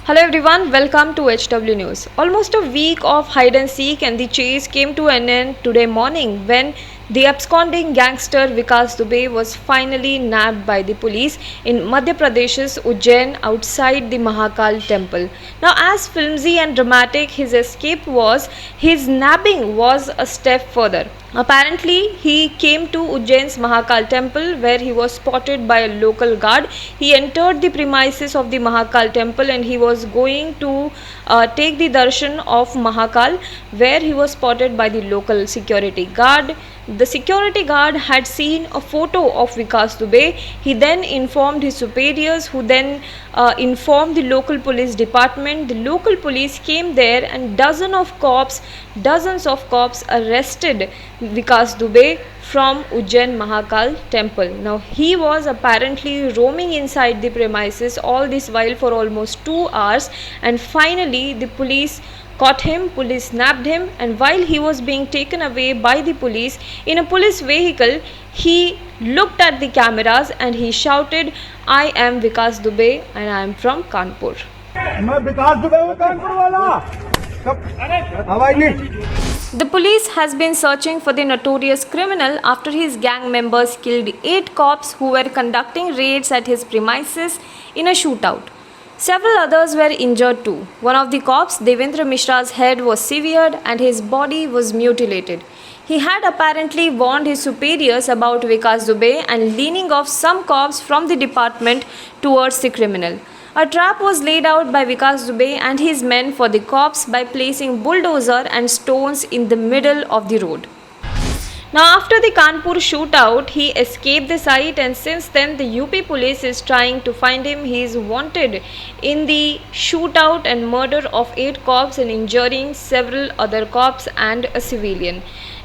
Hello everyone, welcome to HW News. Almost a week of hide and seek and the chase came to an end today morning when the absconding gangster Vikas Dubey was finally nabbed by the police in Madhya Pradesh's Ujjain outside the Mahakal Temple. Now, as flimsy and dramatic his escape was, his nabbing was a step further. Apparently, he came to Ujjain's Mahakal Temple where he was spotted by a local guard. He entered the premises of the Mahakal Temple and he was going to take the darshan of Mahakal, where he was spotted by the local security guard. The security guard had seen a photo of Vikas Dubey. He then informed his superiors, who then informed the local police department. The local police came there and dozens of cops arrested Vikas Dubey from Ujjain Mahakal Temple. Now, he was apparently roaming inside the premises all this while for almost 2 hours, and finally the police caught him, police nabbed him, and while he was being taken away by the police in a police vehicle, he looked at the cameras and he shouted, "I am Vikas Dubey and I am from Kanpur." मैं विकास दुबे हूँ कानपुर वाला। हवाई नहीं। The police has been searching for the notorious criminal after his gang members killed 8 cops who were conducting raids at his premises in a shootout. Several others were injured too. One of the cops, Devendra Mishra's head was severed and his body was mutilated. He had apparently warned his superiors about Vikas Dubey and leaning off some cops from the department towards the criminal. A trap was laid out by Vikas Dubey and his men for the cops by placing bulldozer and stones in the middle of the road. Now, after the Kanpur shootout, he escaped the site, and since then the UP police is trying to find him. He is wanted in the shootout and murder of 8 cops and injuring several other cops and a civilian.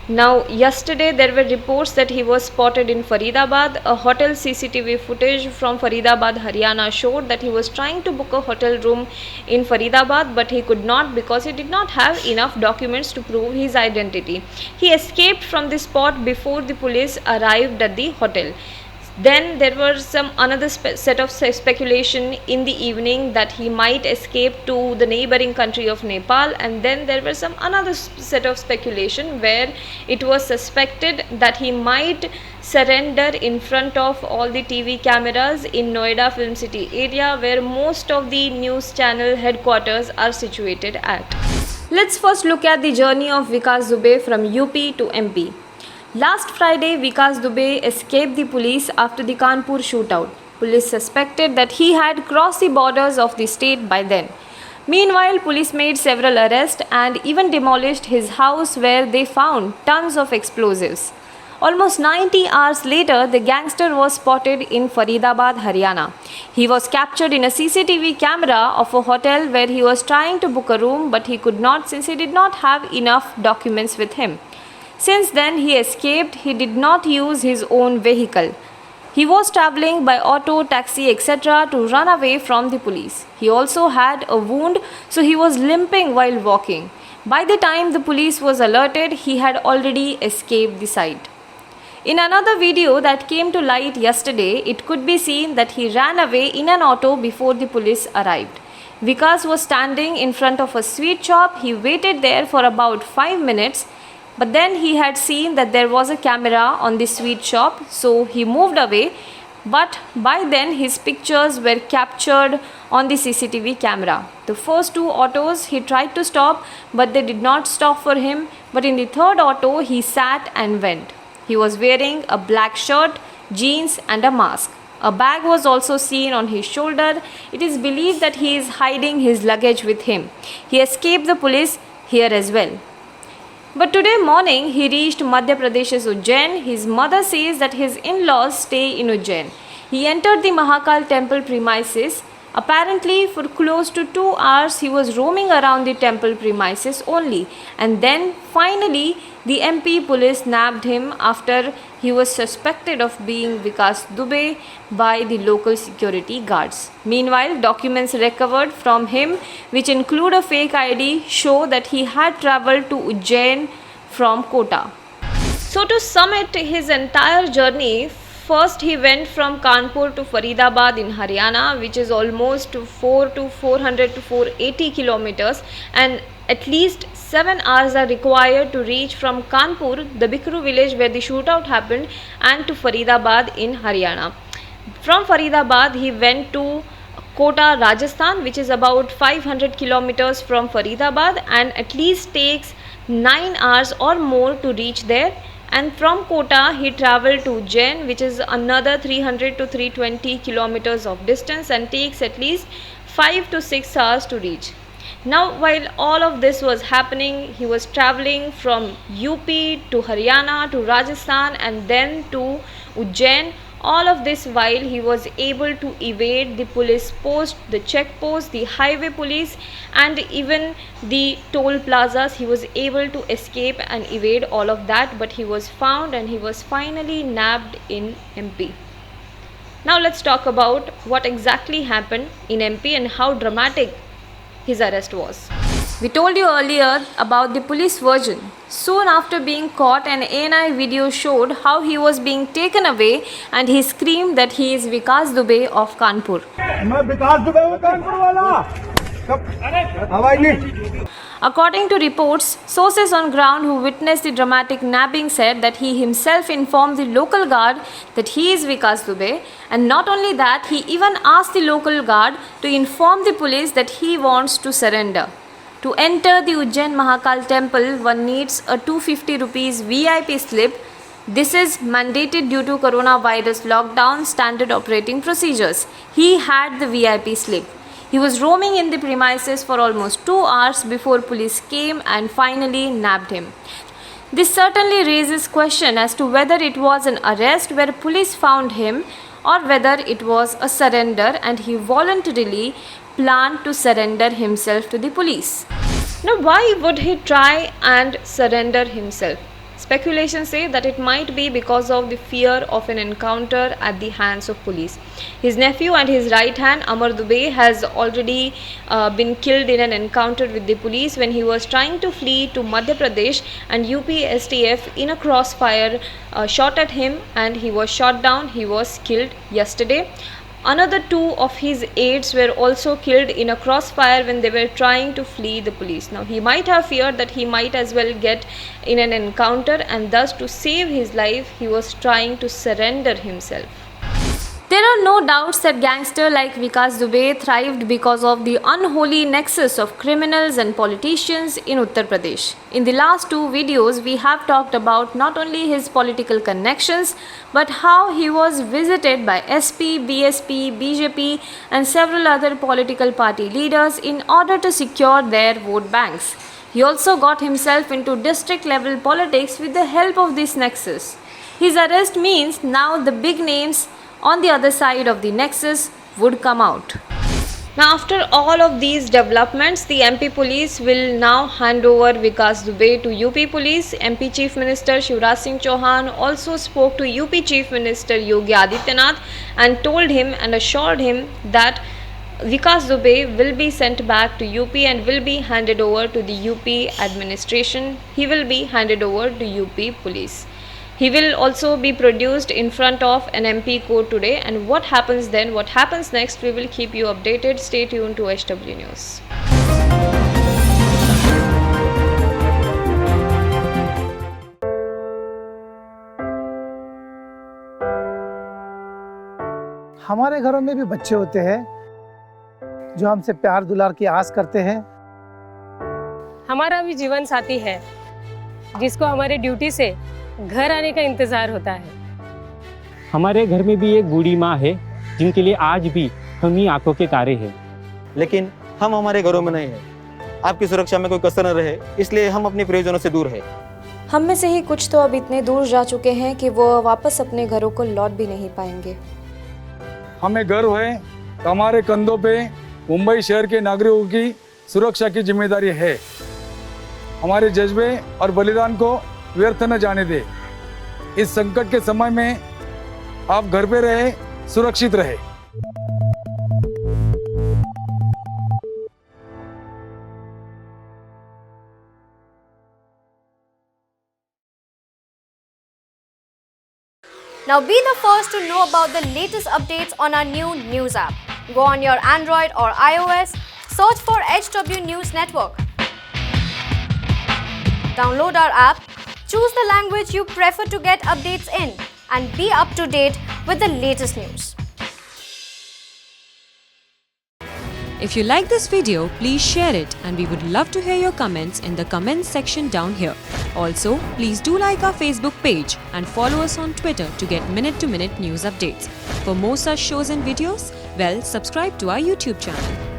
Now, yesterday there were reports that he was spotted in Faridabad. A hotel CCTV footage from Faridabad, Haryana showed that he was trying to book a hotel room in Faridabad, but he could not because he did not have enough documents to prove his identity. He escaped from the spot before the police arrived at the hotel. Then there was some another set of speculation in the evening that he might escape to the neighboring country of Nepal, and then there was some another set of speculation where it was suspected that he might surrender in front of all the TV cameras in Noida Film City area, where most of the news channel headquarters are situated at. Let's first look at the journey of Vikas Dubey from UP to MP. Last Friday, Vikas Dubey escaped the police after the Kanpur shootout. Police suspected that he had crossed the borders of the state by then. Meanwhile, police made several arrests and even demolished his house where they found tons of explosives. Almost 90 hours later, the gangster was spotted in Faridabad, Haryana. He was captured in a CCTV camera of a hotel where he was trying to book a room, but he could not since he did not have enough documents with him. Since then, he escaped. He did not use his own vehicle. He was traveling by auto, taxi, etc. to run away from the police. He also had a wound, so he was limping while walking. By the time the police was alerted, he had already escaped the site. In another video that came to light yesterday, it could be seen that he ran away in an auto before the police arrived. Vikas was standing in front of a sweet shop. He waited there for about 5 minutes. But then he had seen that there was a camera on the sweet shop, so he moved away. But by then his pictures were captured on the CCTV camera. The first 2 autos he tried to stop, but they did not stop for him. But in the third auto he sat and went. He was wearing a black shirt, jeans and a mask. A bag was also seen on his shoulder. It is believed that he is hiding his luggage with him. He escaped the police here as well. But today morning, he reached Madhya Pradesh's Ujjain. His mother says that his in-laws stay in Ujjain. He entered the Mahakal Temple premises. Apparently, for close to 2 hours, he was roaming around the temple premises only. And then, finally, the MP police nabbed him after he was suspected of being Vikas Dubey by the local security guards. Meanwhile, documents recovered from him, which include a fake ID, show that he had travelled to Ujjain from Kota. So, to sum it, his entire journey First, he went from Kanpur to Faridabad in Haryana, which is almost 400 to 480 kilometers, and at least 7 hours are required to reach from Kanpur, the Bikru village where the shootout happened, and to Faridabad in Haryana. From Faridabad, he went to Kota, Rajasthan, which is about 500 kilometers from Faridabad, and at least takes 9 hours or more to reach there. And from Kota, he travelled to Ujjain, which is another 300 to 320 kilometers of distance, and takes at least 5 to 6 hours to reach. Now, while all of this was happening, he was travelling from UP to Haryana to Rajasthan and then to Ujjain. All of this while he was able to evade the police post, the checkpost, the highway police, and even the toll plazas. He was able to escape and evade all of that, but he was found and he was finally nabbed in MP. Now let's talk about what exactly happened in MP and how dramatic his arrest was. We told you earlier about the police version. Soon after being caught, an ANI video showed how he was being taken away and he screamed that he is Vikas Dubey of Kanpur. मैं विकास दुबे हूँ कानपुर वाला कब आवाज नहीं According to reports, sources on ground who witnessed the dramatic nabbing said that he himself informed the local guard that he is Vikas Dubey, and not only that, he even asked the local guard to inform the police that he wants to surrender. To enter the Ujjain Mahakal Temple, one needs a 250 rupees VIP slip. This is mandated due to coronavirus lockdown standard operating procedures. He had the VIP slip. He was roaming in the premises for almost 2 hours before police came and finally nabbed him. This certainly raises question as to whether it was an arrest where police found him or whether it was a surrender and he voluntarily planned to surrender himself to the police. Now, why would he try and surrender himself? Speculations say that it might be because of the fear of an encounter at the hands of police. His nephew and his right hand, Amar Dubey, has already been killed in an encounter with the police when he was trying to flee to Madhya Pradesh, and UP STF in a crossfire shot at him and he was shot down. He was killed yesterday. Another 2 of his aides were also killed in a crossfire when they were trying to flee the police. Now, he might have feared that he might as well get in an encounter, and thus to save his life, he was trying to surrender himself. There are no doubts that gangster like Vikas Dubey thrived because of the unholy nexus of criminals and politicians in Uttar Pradesh. In the last 2 videos, we have talked about not only his political connections, but how he was visited by SP, BSP, BJP and several other political party leaders in order to secure their vote banks. He also got himself into district level politics with the help of this nexus. His arrest means now the big names on the other side of the nexus would come out. Now, after all of these developments, the MP police will now hand over Vikas Dubey to UP police. MP Chief Minister Shivraj Singh Chauhan also spoke to UP Chief Minister Yogi Adityanath and told him and assured him that Vikas Dubey will be sent back to UP and will be handed over to the UP administration. He will be handed over to UP police. He will also be produced in front of an MP court today, and what happens then, what happens next, we will keep you updated. Stay tuned to HW News. हमारे घरों में भी बच्चे होते हैं जो हमसे प्यार दुलार की आस करते हैं। हमारा भी जीवन साथी है जिसको हमारे ड्यूटी से घर आने का इंतजार होता है। हमारे घर में भी एक बूढ़ी माँ है जिनके लिए आज भी हम ही आंखों के तारे हैं। लेकिन हम हमारे घरों में नहीं हैं। आपकी सुरक्षा में कोई कसर न रहे, इसलिए हम अपने प्रियजनों से दूर हैं। हम में से ही कुछ तो अब इतने दूर जा चुके हैं कि वो वापस अपने घरों को लौट भी नहीं पाएंगे। हमें गर्व है कि हमारे कंधों पे मुंबई शहर के नागरिकों की सुरक्षा की जिम्मेदारी है। हमारे जज्बे और बलिदान को व्यर्थ न जाने दे। इस संकट के समय में आप घर पे रहे, सुरक्षित रहे। Now be the first to know about the latest updates on our new news app. Go on your Android or iOS, search for HW News Network. Download our app, choose the language you prefer to get updates in, and be up to date with the latest news. If you like this video, please share it, and we would love to hear your comments in the comments section down here. Also, please do like our Facebook page and follow us on Twitter to get minute-to-minute news updates. For more such shows and videos, subscribe to our YouTube channel.